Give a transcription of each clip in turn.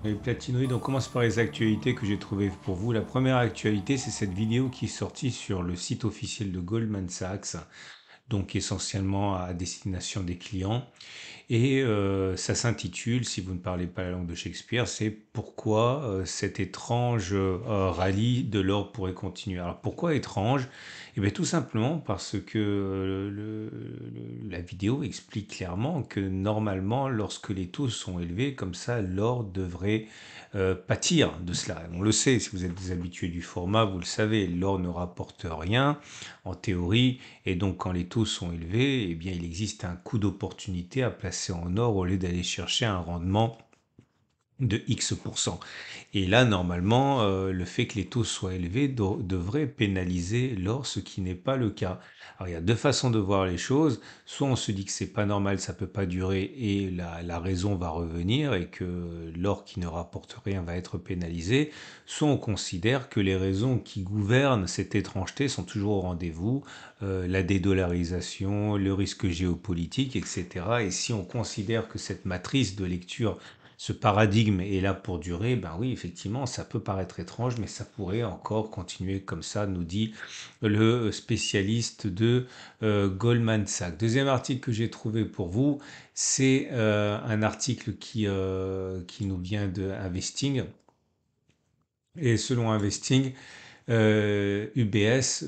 Les platinoïdes, on commence par les actualités que j'ai trouvées pour vous. La première actualité, c'est cette vidéo qui est sortie sur le site officiel de Goldman Sachs, donc essentiellement à destination des clients. Et ça s'intitule, si vous ne parlez pas la langue de Shakespeare, c'est pourquoi cet étrange rallye de l'or pourrait continuer. Alors pourquoi étrange? Eh bien tout simplement parce que la vidéo explique clairement que normalement, lorsque les taux sont élevés, comme ça, l'or devrait pâtir de cela. On le sait, si vous êtes des habitués du format, vous le savez, l'or ne rapporte rien en théorie, et donc quand les taux sont élevés, eh bien il existe un coût d'opportunité à placer en or au lieu d'aller chercher un rendement de X%. Et là, normalement, le fait que les taux soient élevés devrait pénaliser l'or, ce qui n'est pas le cas. Alors, il y a deux façons de voir les choses. Soit on se dit que c'est pas normal, ça peut pas durer et la raison va revenir et que l'or qui ne rapporte rien va être pénalisé. Soit on considère que les raisons qui gouvernent cette étrangeté sont toujours au rendez-vous, la dédollarisation, le risque géopolitique, etc. Et si on considère que cette matrice de lecture, ce paradigme est là pour durer, ben oui, effectivement, ça peut paraître étrange, mais ça pourrait encore continuer comme ça, nous dit le spécialiste de Goldman Sachs. Deuxième article que j'ai trouvé pour vous, c'est un article qui nous vient de Investing. Et selon Investing, UBS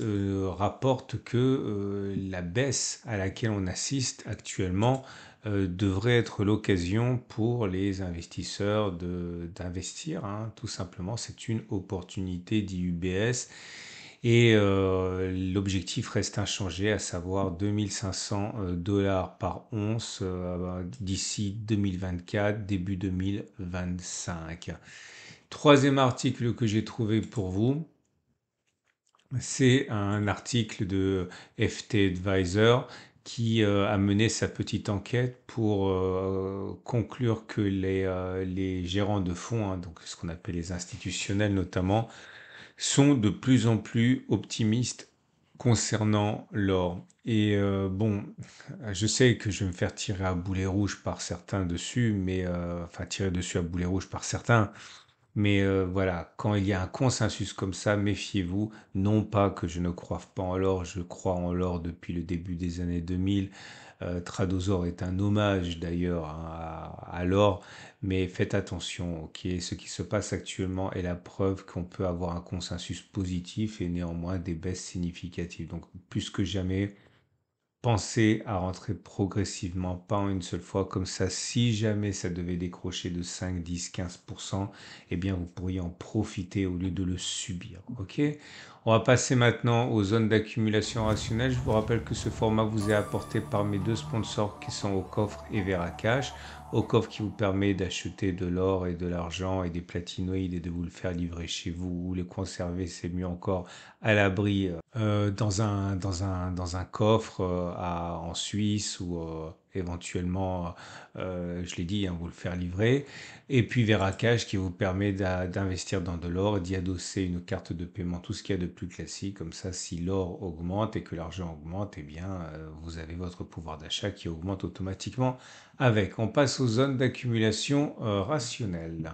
rapporte que la baisse à laquelle on assiste actuellement devrait être l'occasion pour les investisseurs d'investir, hein, tout simplement. C'est une opportunité, dit UBS. Et l'objectif reste inchangé, à savoir 2500 dollars par once d'ici 2024, début 2025. Troisième article que j'ai trouvé pour vous, c'est un article de FT Advisor qui a mené sa petite enquête pour conclure que les gérants de fonds, hein, donc ce qu'on appelle les institutionnels notamment, sont de plus en plus optimistes concernant l'or. Et bon, je sais que je vais me faire tirer à boulet rouge par certains dessus, mais enfin tirer dessus à boulet rouge par certains, mais voilà, quand il y a un consensus comme ça, méfiez-vous. Non pas que je ne croie pas en l'or, je crois en l'or depuis le début des années 2000. Tradosaur est un hommage d'ailleurs, hein, à l'or, mais faites attention, ok? Ce qui se passe actuellement est la preuve qu'on peut avoir un consensus positif et néanmoins des baisses significatives. Donc plus que jamais, pensez à rentrer progressivement, pas en une seule fois, comme ça, si jamais ça devait décrocher de 5, 10, 15%, eh bien, vous pourriez en profiter au lieu de le subir. Ok? On va passer maintenant aux zones d'accumulation rationnelle. Je vous rappelle que ce format vous est apporté par mes deux sponsors qui sont Aucoffre et Veracash. Aucoffre qui vous permet d'acheter de l'or et de l'argent et des platinoïdes et de vous le faire livrer chez vous ou les conserver, c'est mieux encore, à l'abri dans un coffre en Suisse ou éventuellement, je l'ai dit, hein, vous le faire livrer. Et puis Veracash qui vous permet d'investir dans de l'or et d'y adosser une carte de paiement, tout ce qu'il y a de plus classique. Comme ça, si l'or augmente et que l'argent augmente, eh bien, vous avez votre pouvoir d'achat qui augmente automatiquement avec. On passe aux zones d'accumulation rationnelle.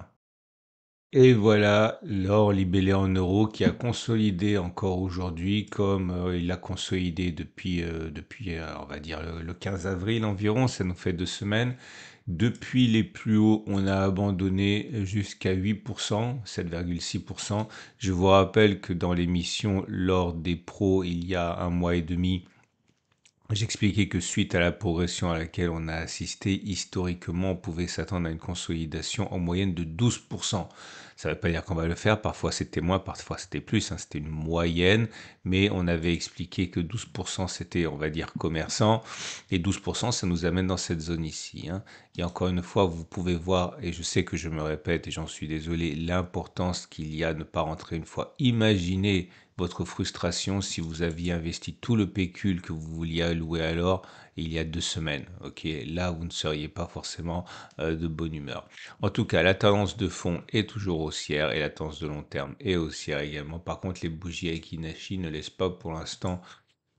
Et voilà l'or libellé en euros qui a consolidé encore aujourd'hui comme il l'a consolidé depuis on va dire le 15 avril environ, ça nous fait 2 semaines. Depuis les plus hauts, on a abandonné jusqu'à 8%, 7,6%. Je vous rappelle que dans l'émission L'or des pros, il y a un mois et demi, j'expliquais que suite à la progression à laquelle on a assisté, historiquement, on pouvait s'attendre à une consolidation en moyenne de 12%. Ça ne veut pas dire qu'on va le faire, parfois c'était moins, parfois c'était plus, hein, c'était une moyenne, mais on avait expliqué que 12% c'était, on va dire, commerçant, et 12% ça nous amène dans cette zone ici, hein. Et encore une fois, vous pouvez voir, et je sais que je me répète, et j'en suis désolé, l'importance qu'il y a de ne pas rentrer une fois. Imaginez votre frustration si vous aviez investi tout le pécule que vous vouliez allouer à l'or il y a 2 semaines. Ok, là vous ne seriez pas forcément de bonne humeur. En tout cas, la tendance de fond est toujours haussière et la tendance de long terme est haussière également. Par contre, les bougies Akinashi ne laissent pas pour l'instant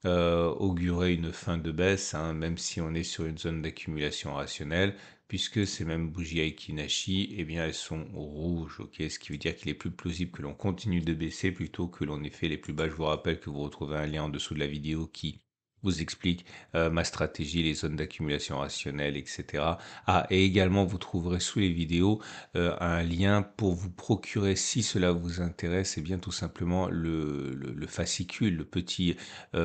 augurer une fin de baisse, hein, même si on est sur une zone d'accumulation rationnelle. puisque ces mêmes bougies Aiki-Nashi, eh bien, elles sont rouges, ok? Ce qui veut dire qu'il est plus plausible que l'on continue de baisser plutôt que l'on ait fait les plus bas. Je vous rappelle que vous retrouvez un lien en dessous de la vidéo qui vous explique ma stratégie, les zones d'accumulation rationnelle, etc. Ah, et également, vous trouverez sous les vidéos un lien pour vous procurer, si cela vous intéresse, et bien tout simplement le fascicule, le petit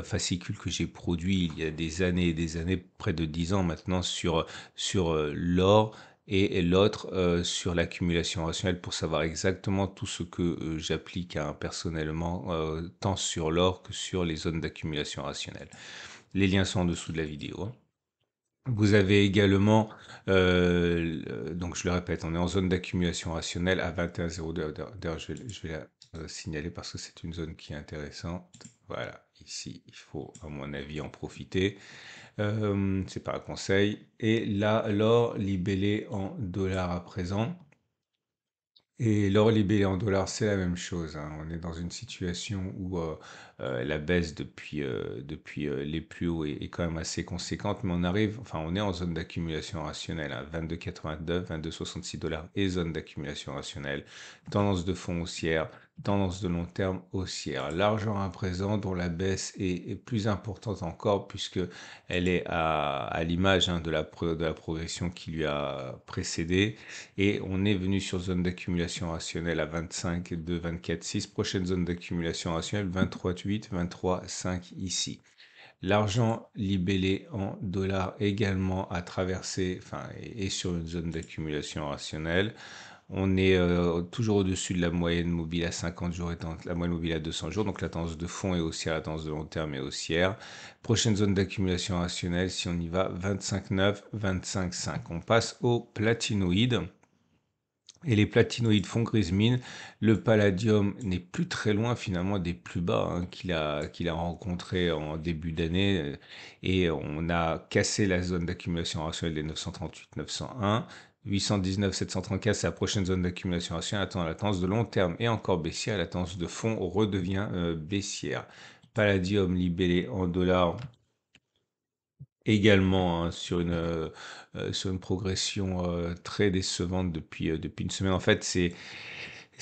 fascicule que j'ai produit il y a des années et des années, près de 10 ans maintenant, sur l'or et l'autre sur l'accumulation rationnelle pour savoir exactement tout ce que j'applique hein, personnellement, tant sur l'or que sur les zones d'accumulation rationnelle. Les liens sont en dessous de la vidéo, hein. Vous avez également, donc je le répète, on est en zone d'accumulation rationnelle à 21,02. D'ailleurs, je vais la signaler parce que c'est une zone qui est intéressante. Voilà, ici, il faut, à mon avis, en profiter. C'est pas un conseil. Et là, l'or libellé en dollars à présent. Et l'or libellé en dollars, c'est la même chose, hein. On est dans une situation où la baisse depuis les plus hauts est quand même assez conséquente, mais on arrive, enfin, on est en zone d'accumulation rationnelle, hein, 22,89, 22,66 dollars et zone d'accumulation rationnelle. Tendance de fond haussière, tendance de long terme haussière. L'argent à présent, dont la baisse est plus importante encore, puisque elle est à l'image hein, de la progression qui lui a précédé. Et on est venu sur zone d'accumulation rationnelle à 25,2, 24,6. Prochaine zone d'accumulation rationnelle, 23,8, 23,5 ici. L'argent libellé en dollars également a traversé, enfin, est sur une zone d'accumulation rationnelle. On est toujours au-dessus de la moyenne mobile à 50 jours et la moyenne mobile à 200 jours. Donc la tendance de fond est haussière, la tendance de long terme est haussière. Prochaine zone d'accumulation rationnelle, si on y va, 25,9, 25,5. On passe au platinoïde. Et les platinoïdes font grise mine. Le palladium n'est plus très loin finalement des plus bas hein, qu'il a rencontré en début d'année. Et on a cassé la zone d'accumulation rationnelle des 938, 901. 819, 734, c'est la prochaine zone d'accumulation rationnelle. Attends, la tendance de long terme est encore baissière. La tendance de fond redevient baissière. Palladium libellé en dollars également hein, sur une progression très décevante depuis une semaine. En fait,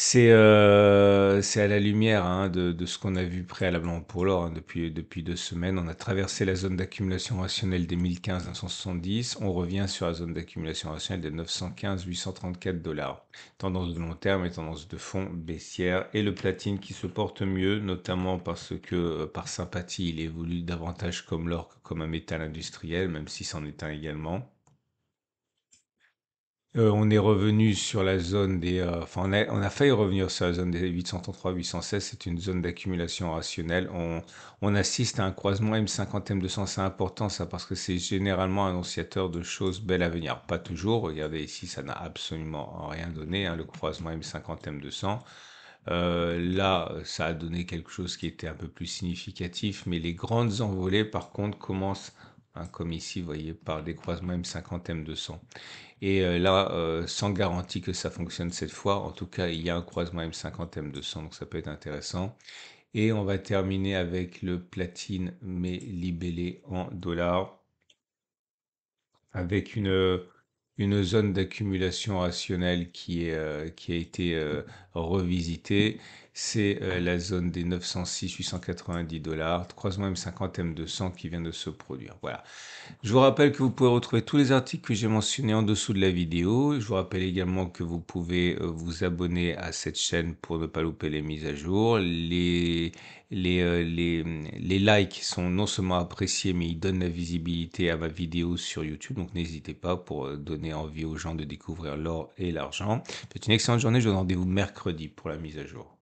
c'est à la lumière hein, de ce qu'on a vu préalablement pour l'or hein, depuis 2 semaines. On a traversé la zone d'accumulation rationnelle des 1015, 970. On revient sur la zone d'accumulation rationnelle des 915, 834 dollars. Tendance de long terme et tendance de fond baissière. Et le platine qui se porte mieux, notamment parce que par sympathie, il évolue davantage comme l'or que comme un métal industriel, même si c'en est un également. On est revenu sur la zone des, enfin on a failli revenir sur la zone des 833, 816. C'est une zone d'accumulation rationnelle. On assiste à un croisement M50, M200. C'est important ça parce que c'est généralement annonciateur de choses belles à venir. Pas toujours. Regardez ici, ça n'a absolument rien donné, hein, le croisement M50, M200. Là, ça a donné quelque chose qui était un peu plus significatif, mais les grandes envolées, par contre, commencent, hein, comme ici, vous voyez, par des croisements M50, M200. Et là, sans garantie que ça fonctionne cette fois, en tout cas, il y a un croisement M50, M200, donc ça peut être intéressant. Et on va terminer avec le platine, mais libellé en dollars, avec une zone d'accumulation rationnelle qui a été revisitée. C'est la zone des 906, 890 dollars, croisement M50, M200 qui vient de se produire. Voilà. Je vous rappelle que vous pouvez retrouver tous les articles que j'ai mentionnés en dessous de la vidéo. Je vous rappelle également que vous pouvez vous abonner à cette chaîne pour ne pas louper les mises à jour. Les likes sont non seulement appréciés, mais ils donnent la visibilité à ma vidéo sur YouTube. Donc n'hésitez pas pour donner envie aux gens de découvrir l'or et l'argent. Faites une excellente journée. Je vous donne rendez-vous mercredi pour la mise à jour.